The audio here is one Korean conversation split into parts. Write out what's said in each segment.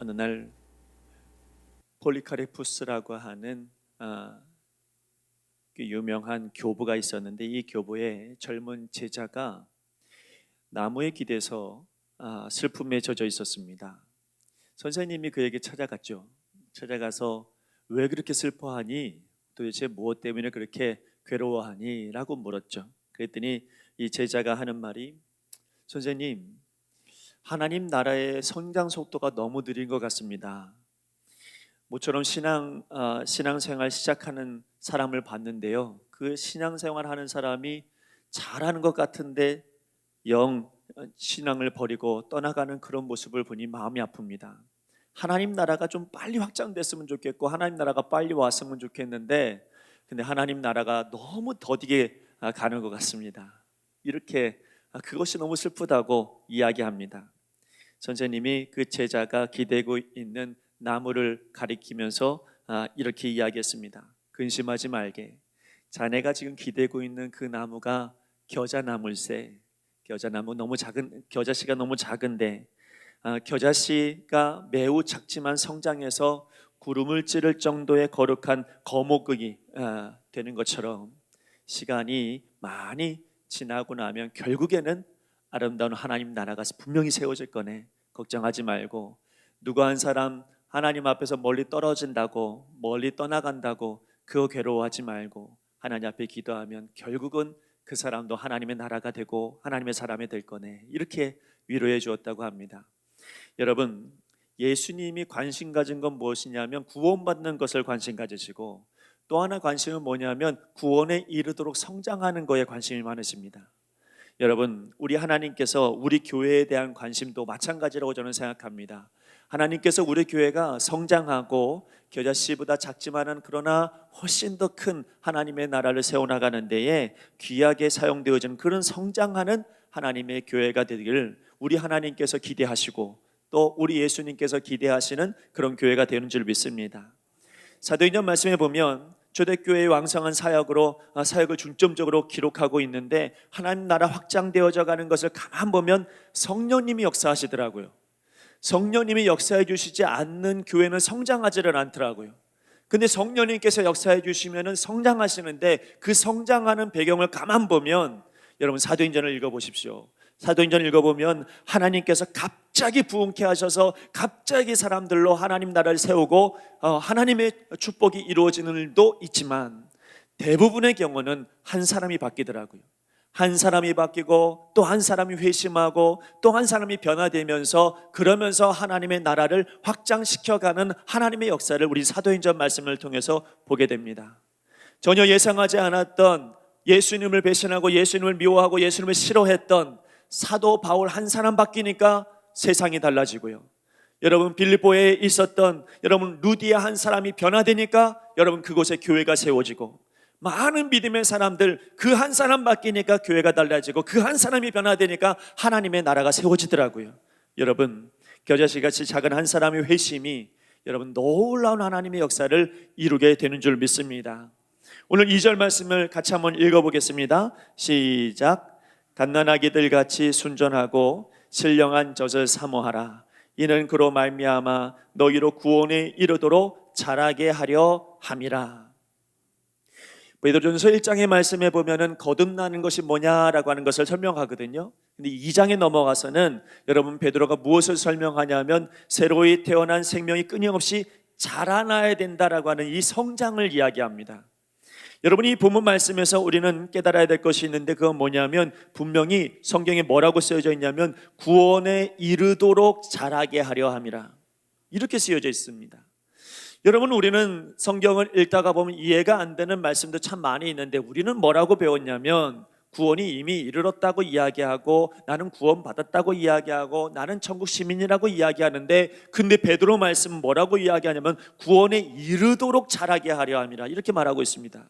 어느 날 폴리카레푸스라고 하는 그 유명한 교부가 있었는데, 이 교부의 젊은 제자가 나무에 기대서 슬픔에 젖어 있었습니다. 선생님이 그에게 찾아갔죠. 찾아가서 왜 그렇게 슬퍼하니? 도대체 무엇 때문에 그렇게 괴로워하니? 라고 물었죠. 그랬더니 이 제자가 하는 말이, 선생님, 하나님 나라의 성장 속도가 너무 느린 것 같습니다. 모처럼 신앙생활 시작하는 사람을 봤는데요, 그 신앙생활 하는 사람이 잘하는 것 같은데 영 신앙을 버리고 떠나가는 그런 모습을 보니 마음이 아픕니다. 하나님 나라가 좀 빨리 확장됐으면 좋겠고 하나님 나라가 빨리 왔으면 좋겠는데, 근데 하나님 나라가 너무 더디게 가는 것 같습니다. 이렇게 그것이 너무 슬프다고 이야기합니다. 선생님이 그 제자가 기대고 있는 나무를 가리키면서 이렇게 이야기했습니다. 근심하지 말게. 자네가 지금 기대고 있는 그 나무가 겨자나무일세. 겨자나무 너무 작은, 겨자씨가 너무 작은데 겨자씨가 매우 작지만 성장해서 구름을 찌를 정도의 거룩한 거목이 되는 것처럼, 시간이 많이 지나고 나면 결국에는 아름다운 하나님 나라가 분명히 세워질 거네. 걱정하지 말고. 누구 한 사람 하나님 앞에서 멀리 떨어진다고, 멀리 떠나간다고 그거 괴로워하지 말고 하나님 앞에 기도하면 결국은 그 사람도 하나님의 나라가 되고 하나님의 사람이 될 거네. 이렇게 위로해 주었다고 합니다. 여러분, 예수님이 관심 가진 건 무엇이냐면 구원받는 것을 관심 가지시고, 또 하나 관심은 뭐냐면 구원에 이르도록 성장하는 거에 관심이 많으십니다. 여러분, 우리 하나님께서 우리 교회에 대한 관심도 마찬가지라고 저는 생각합니다. 하나님께서 우리 교회가 성장하고 겨자씨보다 작지만은 그러나 훨씬 더 큰 하나님의 나라를 세워나가는 데에 귀하게 사용되어지는 그런 성장하는 하나님의 교회가 되기를 우리 하나님께서 기대하시고 또 우리 예수님께서 기대하시는 그런 교회가 되는 줄 믿습니다. 사도행전 말씀에 보면 초대교회의 왕성한 사역으로 사역을 중점적으로 기록하고 있는데, 하나님 나라 확장되어져 가는 것을 가만 보면 성령님이 역사하시더라고요. 성령님이 역사해 주시지 않는 교회는 성장하지를 않더라고요. 근데 성령님께서 역사해 주시면 성장하시는데, 그 성장하는 배경을 가만 보면, 여러분 사도행전을 읽어보십시오. 사도행전을 읽어보면 하나님께서 갑자기 부흥케 하셔서 갑자기 사람들로 하나님 나라를 세우고 하나님의 축복이 이루어지는 일도 있지만, 대부분의 경우는 한 사람이 바뀌더라고요. 한 사람이 바뀌고 또 한 사람이 회심하고 또 한 사람이 변화되면서, 그러면서 하나님의 나라를 확장시켜가는 하나님의 역사를 우리 사도행전 말씀을 통해서 보게 됩니다. 전혀 예상하지 않았던, 예수님을 배신하고 예수님을 미워하고 예수님을 싫어했던 사도 바울 한 사람 바뀌니까 세상이 달라지고요. 여러분, 빌립보에 있었던 여러분 루디아 한 사람이 변화되니까 여러분 그곳에 교회가 세워지고, 많은 믿음의 사람들 그 한 사람 바뀌니까 교회가 달라지고, 그 한 사람이 변화되니까 하나님의 나라가 세워지더라고요. 여러분, 겨자씨같이 작은 한 사람의 회심이 여러분 놀라운 하나님의 역사를 이루게 되는 줄 믿습니다. 오늘 2절 말씀을 같이 한번 읽어보겠습니다. 시작. 갓난아기들 같이 순전하고 신령한 젖을 사모하라. 이는 그로 말미암아 너희로 구원에 이르도록 자라게 하려 함이라. 베드로전서 1장의 말씀에 보면은 거듭나는 것이 뭐냐라고 하는 것을 설명하거든요. 근데 2장에 넘어가서는 여러분 베드로가 무엇을 설명하냐면 새로이 태어난 생명이 끊임없이 자라나야 된다라고 하는 이 성장을 이야기합니다. 여러분이 본문 말씀에서 우리는 깨달아야 될 것이 있는데, 그건 뭐냐면 분명히 성경에 뭐라고 쓰여져 있냐면 구원에 이르도록 자라게 하려 함이라, 이렇게 쓰여져 있습니다. 여러분, 우리는 성경을 읽다가 보면 이해가 안 되는 말씀도 참 많이 있는데, 우리는 뭐라고 배웠냐면 구원이 이미 이르렀다고 이야기하고, 나는 구원 받았다고 이야기하고, 나는 천국 시민이라고 이야기하는데, 근데 베드로 말씀은 뭐라고 이야기하냐면 구원에 이르도록 자라게 하려 함이라, 이렇게 말하고 있습니다.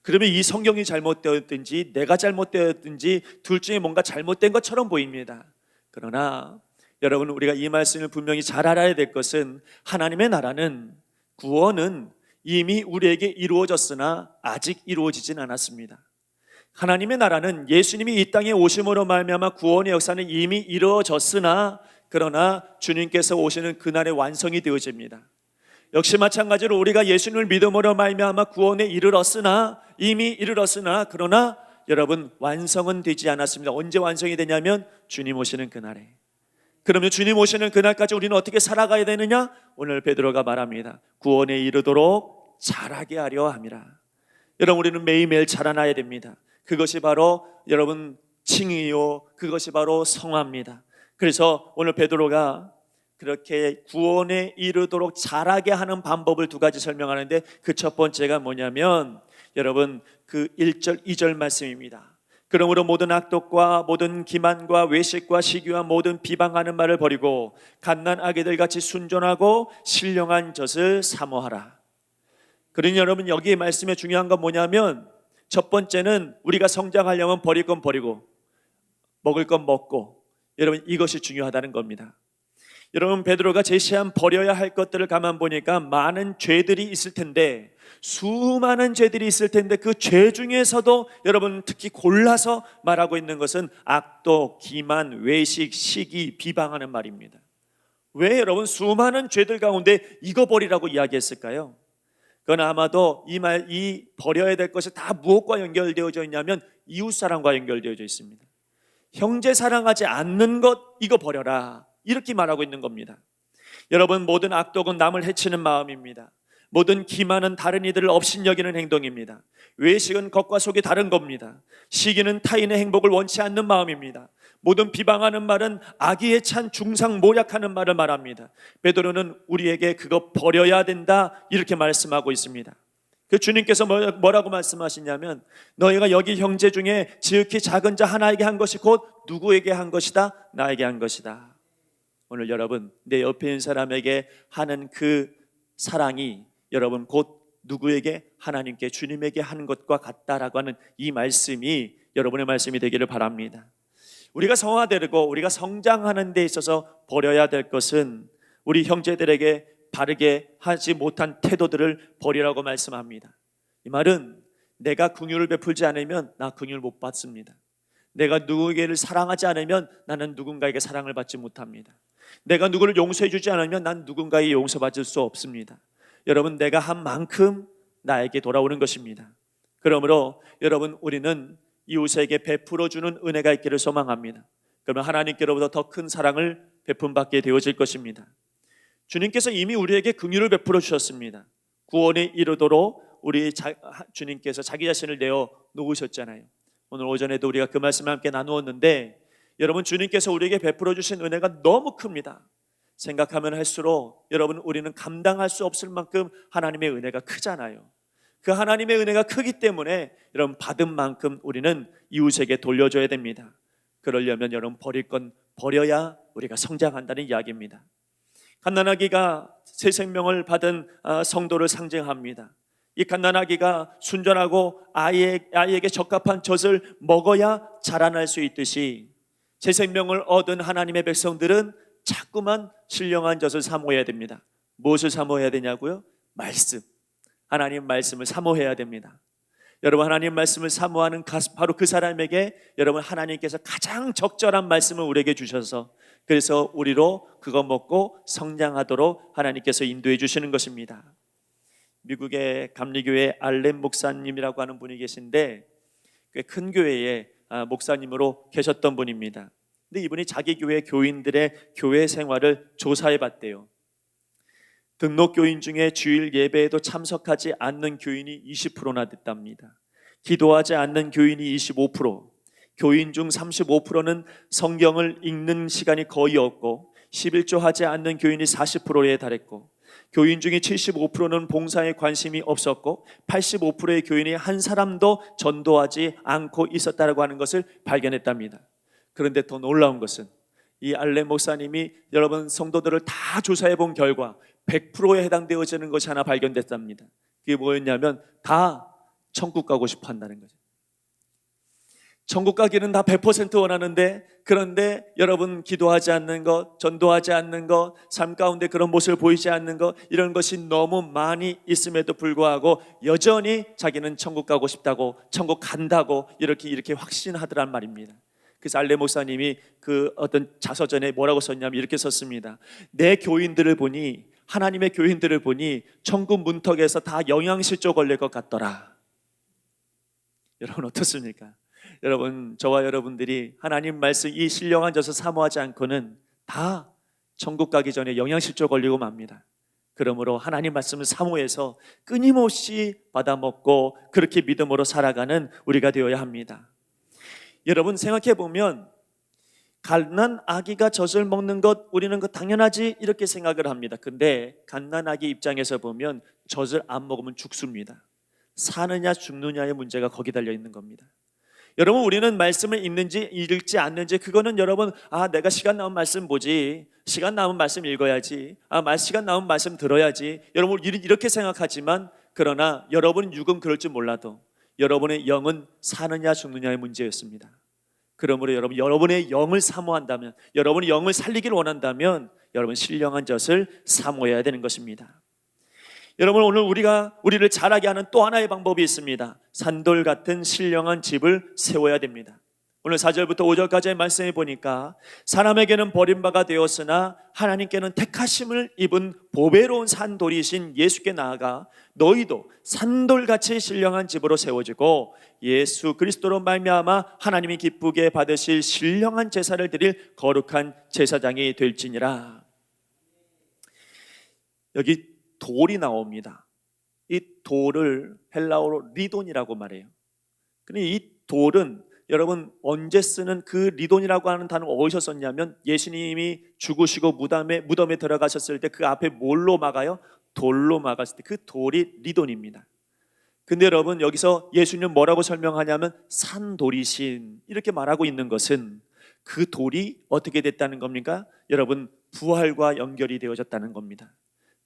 그러면 이 성경이 잘못되었든지 내가 잘못되었든지 둘 중에 뭔가 잘못된 것처럼 보입니다. 그러나 여러분, 우리가 이 말씀을 분명히 잘 알아야 될 것은, 하나님의 나라는, 구원은 이미 우리에게 이루어졌으나 아직 이루어지진 않았습니다. 하나님의 나라는 예수님이 이 땅에 오심으로 말미암아 구원의 역사는 이미 이루어졌으나 그러나 주님께서 오시는 그날의 완성이 되어집니다. 역시 마찬가지로 우리가 예수님을 믿음으로 말미암아 구원에 이르렀으나, 이미 이르렀으나, 그러나 여러분 완성은 되지 않았습니다. 언제 완성이 되냐면 주님 오시는 그날에. 그러면 주님 오시는 그날까지 우리는 어떻게 살아가야 되느냐? 오늘 베드로가 말합니다. 구원에 이르도록 자라게 하려 함이라. 여러분, 우리는 매일매일 자라나야 됩니다. 그것이 바로 여러분 칭의요, 그것이 바로 성화입니다. 그래서 오늘 베드로가 그렇게 구원에 이르도록 자라게 하는 방법을 두 가지 설명하는데, 그 첫 번째가 뭐냐면 여러분 그 1절 2절 말씀입니다. 그러므로 모든 악독과 모든 기만과 외식과 시기와 모든 비방하는 말을 버리고 갓난 아기들 같이 순전하고 신령한 젖을 사모하라. 그러니 여러분, 여기 말씀에 중요한 건 뭐냐면, 첫 번째는 우리가 성장하려면 버릴 건 버리고 먹을 건 먹고, 여러분 이것이 중요하다는 겁니다. 여러분, 베드로가 제시한 버려야 할 것들을 가만 보니까 많은 죄들이 있을 텐데, 수많은 죄들이 있을 텐데 그 죄 중에서도 여러분 특히 골라서 말하고 있는 것은 악독, 기만, 외식, 시기, 비방하는 말입니다. 왜 여러분 수많은 죄들 가운데 이거 버리라고 이야기했을까요? 그건 아마도 이 버려야 될 것이 다 무엇과 연결되어져 있냐면 이웃사랑과 연결되어져 있습니다. 형제 사랑하지 않는 것, 이거 버려라, 이렇게 말하고 있는 겁니다. 여러분, 모든 악독은 남을 해치는 마음입니다. 모든 기만은 다른 이들을 업신여기는 행동입니다. 외식은 겉과 속이 다른 겁니다. 시기는 타인의 행복을 원치 않는 마음입니다. 모든 비방하는 말은 악의에 찬 중상 모략하는 말을 말합니다. 베드로는 우리에게 그거 버려야 된다, 이렇게 말씀하고 있습니다. 그 주님께서 뭐라고 말씀하시냐면, 너희가 여기 형제 중에 지극히 작은 자 하나에게 한 것이 곧 누구에게 한 것이다? 나에게 한 것이다. 오늘 여러분, 내 옆에 있는 사람에게 하는 그 사랑이 여러분 곧 누구에게? 하나님께, 주님에게 하는 것과 같다라고 하는 이 말씀이 여러분의 말씀이 되기를 바랍니다. 우리가 성화되고 우리가 성장하는 데 있어서 버려야 될 것은 우리 형제들에게 바르게 하지 못한 태도들을 버리라고 말씀합니다. 이 말은 내가 긍휼을 베풀지 않으면 나 긍휼 못 받습니다. 내가 누구에게를 사랑하지 않으면 나는 누군가에게 사랑을 받지 못합니다. 내가 누구를 용서해 주지 않으면 난 누군가에게 용서받을 수 없습니다. 여러분, 내가 한 만큼 나에게 돌아오는 것입니다. 그러므로 여러분, 우리는 이웃에게 베풀어주는 은혜가 있기를 소망합니다. 그러면 하나님께로부터 더 큰 사랑을 베품받게 되어질 것입니다. 주님께서 이미 우리에게 긍휼을 베풀어 주셨습니다. 구원에 이르도록 주님께서 자기 자신을 내어 놓으셨잖아요. 오늘 오전에도 우리가 그 말씀을 함께 나누었는데, 여러분, 주님께서 우리에게 베풀어 주신 은혜가 너무 큽니다. 생각하면 할수록 여러분, 우리는 감당할 수 없을 만큼 하나님의 은혜가 크잖아요. 그 하나님의 은혜가 크기 때문에 여러분, 받은 만큼 우리는 이웃에게 돌려줘야 됩니다. 그러려면 여러분, 버릴 건 버려야 우리가 성장한다는 이야기입니다. 갓난아기가 새 생명을 받은 성도를 상징합니다. 이 갓난아기가 순전하고 아이에게 적합한 젖을 먹어야 자라날 수 있듯이, 새 생명을 얻은 하나님의 백성들은 자꾸만 신령한 젖을 사모해야 됩니다. 무엇을 사모해야 되냐고요? 말씀, 하나님 말씀을 사모해야 됩니다. 여러분, 하나님 말씀을 사모하는 바로 그 사람에게 여러분, 하나님께서 가장 적절한 말씀을 우리에게 주셔서, 그래서 우리로 그거 먹고 성장하도록 하나님께서 인도해 주시는 것입니다. 미국의 감리교회 알렌 목사님이라고 하는 분이 계신데, 꽤 큰 교회에 목사님으로 계셨던 분입니다. 근데 이분이 자기 교회 교인들의 교회 생활을 조사해 봤대요. 등록 교인 중에 주일 예배에도 참석하지 않는 교인이 20%나 됐답니다. 기도하지 않는 교인이 25%, 교인 중 35%는 성경을 읽는 시간이 거의 없고, 11조 하지 않는 교인이 40%에 달했고, 교인 중에 75%는 봉사에 관심이 없었고, 85%의 교인이 한 사람도 전도하지 않고 있었다고 하는 것을 발견했답니다. 그런데 더 놀라운 것은 이 알렌 목사님이 여러분 성도들을 다 조사해 본 결과 100%에 해당되어지는 것이 하나 발견됐답니다. 그게 뭐였냐면 다 천국 가고 싶어 한다는 거죠. 천국 가기는 다 100% 원하는데, 그런데 여러분 기도하지 않는 것, 전도하지 않는 것, 삶 가운데 그런 모습을 보이지 않는 것, 이런 것이 너무 많이 있음에도 불구하고 여전히 자기는 천국 가고 싶다고, 천국 간다고 이렇게 확신하더란 말입니다. 그래서 알레 목사님이 그 어떤 자서전에 뭐라고 썼냐면 이렇게 썼습니다. 내 교인들을 보니, 하나님의 교인들을 보니 천국 문턱에서 다 영양실조 걸릴 것 같더라. 여러분 어떻습니까? 여러분, 저와 여러분들이 하나님 말씀 이 신령한 젖을 사모하지 않고는 다 천국 가기 전에 영양실조 걸리고 맙니다. 그러므로 하나님 말씀을 사모해서 끊임없이 받아먹고 그렇게 믿음으로 살아가는 우리가 되어야 합니다. 여러분 생각해 보면 갓난 아기가 젖을 먹는 것 우리는 그 당연하지 이렇게 생각을 합니다. 근데 갓난 아기 입장에서 보면 젖을 안 먹으면 죽습니다. 사느냐 죽느냐의 문제가 거기 달려 있는 겁니다. 여러분 우리는 말씀을 읽는지 읽지 않는지 그거는 여러분 내가 시간 나면 말씀 보지, 시간 나면 말씀 읽어야지, 시간 나면 말씀 들어야지, 여러분 이렇게 생각하지만 그러나 여러분 육은 그럴 줄 몰라도 여러분의 영은 사느냐 죽느냐의 문제였습니다. 그러므로 여러분의 영을 사모한다면, 여러분의 영을 살리기를 원한다면 여러분 신령한 젖을 사모해야 되는 것입니다. 여러분 오늘 우리를 자라게 하는 또 하나의 방법이 있습니다. 산돌 같은 신령한 집을 세워야 됩니다. 오늘 4절부터 5절까지의 말씀에 보니까 사람에게는 버림바가 되었으나 하나님께는 택하심을 입은 보배로운 산돌이신 예수께 나아가 너희도 산돌같이 신령한 집으로 세워지고 예수 그리스도로 말미암아 하나님이 기쁘게 받으실 신령한 제사를 드릴 거룩한 제사장이 될지니라. 여기 돌이 나옵니다. 이 돌을 헬라어로 리돈이라고 말해요. 근데 이 돌은 여러분 언제 쓰는 그 리돈이라고 하는 단어 어디서 썼냐면 예수님이 죽으시고 무덤에 들어가셨을 때 그 앞에 뭘로 막아요? 돌로 막았을 때 그 돌이 리돈입니다. 근데 여러분 여기서 예수님 뭐라고 설명하냐면 산돌이신 이렇게 말하고 있는 것은 그 돌이 어떻게 됐다는 겁니까? 여러분 부활과 연결이 되어졌다는 겁니다.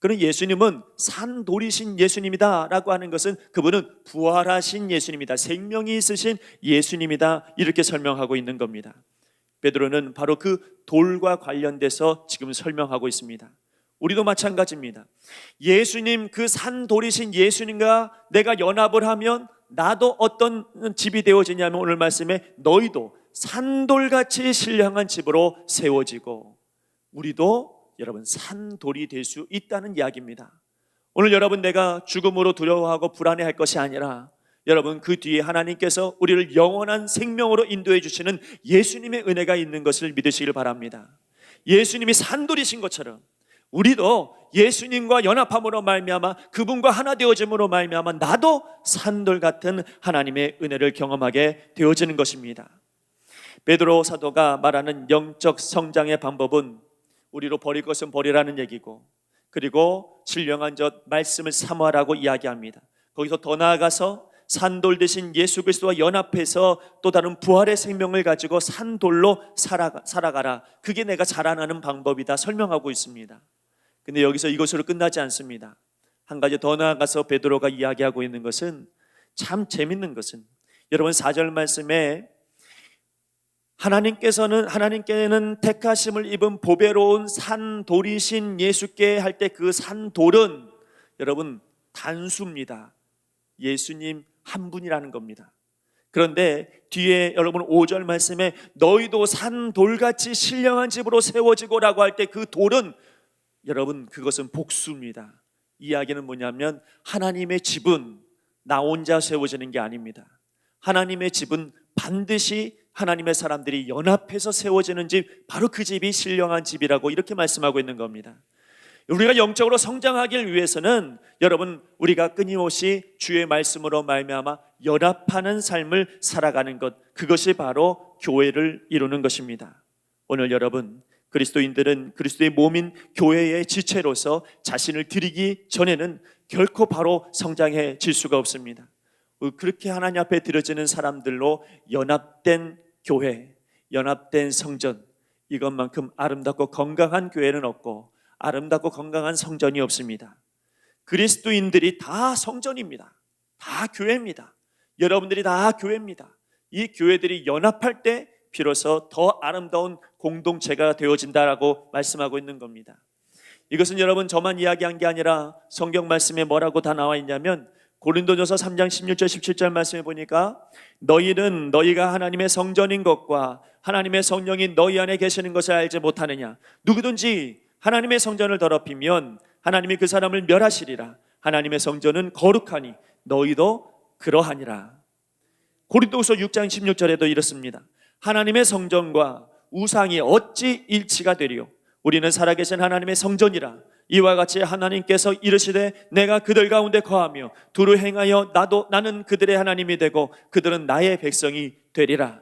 그럼 예수님은 산돌이신 예수님이다 라고 하는 것은 그분은 부활하신 예수님이다, 생명이 있으신 예수님이다 이렇게 설명하고 있는 겁니다. 베드로는 바로 그 돌과 관련돼서 지금 설명하고 있습니다. 우리도 마찬가지입니다. 예수님 그 산돌이신 예수님과 내가 연합을 하면 나도 어떤 집이 되어지냐면 오늘 말씀에 너희도 산돌같이 신령한 집으로 세워지고 우리도 여러분 산돌이 될 수 있다는 이야기입니다. 오늘 여러분 내가 죽음으로 두려워하고 불안해할 것이 아니라 여러분 그 뒤에 하나님께서 우리를 영원한 생명으로 인도해 주시는 예수님의 은혜가 있는 것을 믿으시길 바랍니다. 예수님이 산돌이신 것처럼 우리도 예수님과 연합함으로 말미암아 그분과 하나 되어짐으로 말미암아 나도 산돌 같은 하나님의 은혜를 경험하게 되어지는 것입니다. 베드로 사도가 말하는 영적 성장의 방법은 우리로 버릴 것은 버리라는 얘기고 그리고 신령한 젖 말씀을 사모하라고 이야기합니다. 거기서 더 나아가서 산돌 대신 예수 그리스도와 연합해서 또 다른 부활의 생명을 가지고 산돌로 살아가라. 그게 내가 자라나는 방법이다 설명하고 있습니다. 근데 여기서 이것으로 끝나지 않습니다. 한 가지 더 나아가서 베드로가 이야기하고 있는 것은 참 재밌는 것은 여러분 4절 말씀에 하나님께는 택하심을 입은 보배로운 산돌이신 예수께 할 때 그 산돌은 여러분 단수입니다. 예수님 한 분이라는 겁니다. 그런데 뒤에 여러분 5절 말씀에 너희도 산돌같이 신령한 집으로 세워지고 라고 할 때 그 돌은 여러분 그것은 복수입니다. 이야기는 뭐냐면 하나님의 집은 나 혼자 세워지는 게 아닙니다. 하나님의 집은 반드시 하나님의 사람들이 연합해서 세워지는 집, 바로 그 집이 신령한 집이라고 이렇게 말씀하고 있는 겁니다. 우리가 영적으로 성장하길 위해서는 여러분 우리가 끊임없이 주의 말씀으로 말미암아 연합하는 삶을 살아가는 것, 그것이 바로 교회를 이루는 것입니다. 오늘 여러분 그리스도인들은 그리스도의 몸인 교회의 지체로서 자신을 드리기 전에는 결코 바로 성장해질 수가 없습니다. 그렇게 하나님 앞에 드려지는 사람들로 연합된 교회, 연합된 성전, 이것만큼 아름답고 건강한 교회는 없고 아름답고 건강한 성전이 없습니다. 그리스도인들이 다 성전입니다. 다 교회입니다. 여러분들이 다 교회입니다. 이 교회들이 연합할 때 비로소 더 아름다운 공동체가 되어진다라고 말씀하고 있는 겁니다. 이것은 여러분 저만 이야기한 게 아니라 성경 말씀에 뭐라고 다 나와 있냐면 고린도전서 3장 16절 17절 말씀해 보니까 너희는 너희가 하나님의 성전인 것과 하나님의 성령이 너희 안에 계시는 것을 알지 못하느냐. 누구든지 하나님의 성전을 더럽히면 하나님이 그 사람을 멸하시리라. 하나님의 성전은 거룩하니 너희도 그러하니라. 고린도후서 6장 16절에도 이렇습니다. 하나님의 성전과 우상이 어찌 일치가 되리요. 우리는 살아계신 하나님의 성전이라. 이와 같이 하나님께서 이르시되 내가 그들 가운데 거하며 두루 행하여 나는 그들의 하나님이 되고 그들은 나의 백성이 되리라.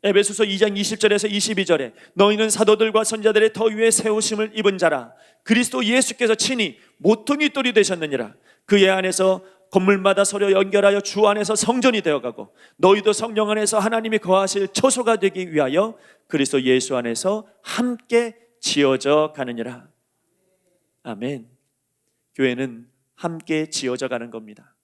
에베소서 2장 20절에서 22절에 너희는 사도들과 선자들의 더 위에 세우심을 입은 자라. 그리스도 예수께서 친히 모퉁이 돌이 되셨느니라. 그의 안에서 건물마다 서로 연결하여 주 안에서 성전이 되어가고 너희도 성령 안에서 하나님이 거하실 처소가 되기 위하여 그리스도 예수 안에서 함께 지어져 가느니라. 아멘. 교회는 함께 지어져 가는 겁니다.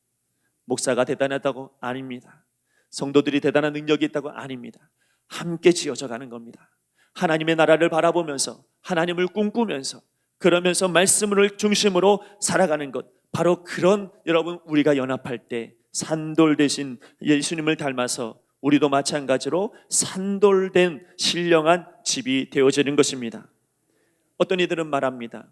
목사가 대단하다고? 아닙니다. 성도들이 대단한 능력이 있다고? 아닙니다. 함께 지어져 가는 겁니다. 하나님의 나라를 바라보면서 하나님을 꿈꾸면서 그러면서 말씀을 중심으로 살아가는 것, 바로 그런 여러분 우리가 연합할 때 산돌 대신 예수님을 닮아서 우리도 마찬가지로 산돌된 신령한 집이 되어지는 것입니다. 어떤 이들은 말합니다.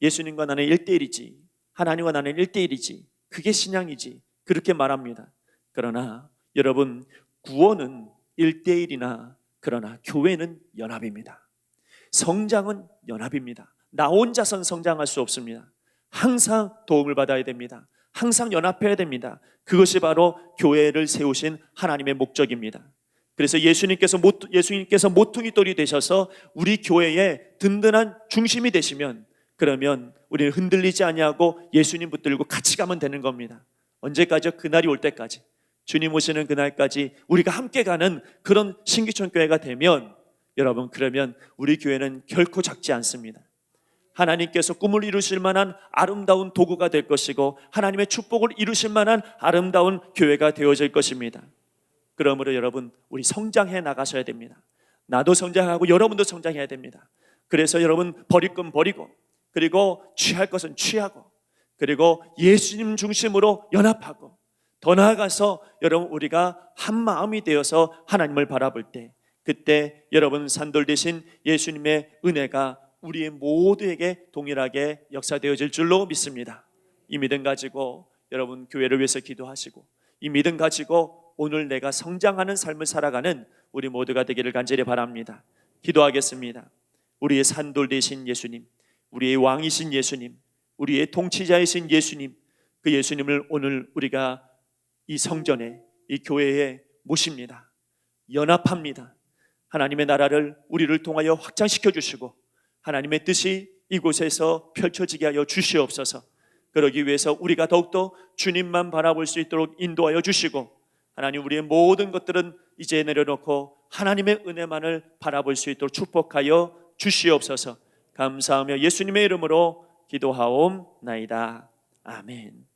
예수님과 나는 1대1이지, 하나님과 나는 1대1이지, 그게 신앙이지, 그렇게 말합니다. 그러나 여러분, 구원은 1대1이나 그러나 교회는 연합입니다. 성장은 연합입니다. 나 혼자선 성장할 수 없습니다. 항상 도움을 받아야 됩니다. 항상 연합해야 됩니다. 그것이 바로 교회를 세우신 하나님의 목적입니다. 그래서 예수님께서 모퉁이 돌이 되셔서 우리 교회의 든든한 중심이 되시면, 그러면 우리는 흔들리지 아니하고 예수님 붙들고 같이 가면 되는 겁니다. 언제까지요? 그날이 올 때까지, 주님 오시는 그날까지 우리가 함께 가는 그런 신기촌 교회가 되면, 여러분, 그러면 우리 교회는 결코 작지 않습니다. 하나님께서 꿈을 이루실 만한 아름다운 도구가 될 것이고 하나님의 축복을 이루실 만한 아름다운 교회가 되어질 것입니다. 그러므로 여러분, 우리 성장해 나가셔야 됩니다. 나도 성장하고 여러분도 성장해야 됩니다. 그래서 여러분, 버릴 건 버리고, 그리고 취할 것은 취하고, 그리고 예수님 중심으로 연합하고, 더 나아가서 여러분 우리가 한 마음이 되어서 하나님을 바라볼 때, 그때 여러분 산돌 대신 예수님의 은혜가 우리 모두에게 동일하게 역사되어질 줄로 믿습니다. 이 믿음 가지고 여러분 교회를 위해서 기도하시고, 이 믿음 가지고 오늘 내가 성장하는 삶을 살아가는 우리 모두가 되기를 간절히 바랍니다. 기도하겠습니다. 우리의 산돌 되신 예수님, 우리의 왕이신 예수님, 우리의 통치자이신 예수님, 그 예수님을 오늘 우리가 이 성전에, 이 교회에 모십니다. 연합합니다. 하나님의 나라를 우리를 통하여 확장시켜 주시고 하나님의 뜻이 이곳에서 펼쳐지게 하여 주시옵소서. 그러기 위해서 우리가 더욱더 주님만 바라볼 수 있도록 인도하여 주시고, 하나님 우리의 모든 것들은 이제 내려놓고 하나님의 은혜만을 바라볼 수 있도록 축복하여 주시옵소서. 감사하며 예수님의 이름으로 기도하옵나이다. 아멘.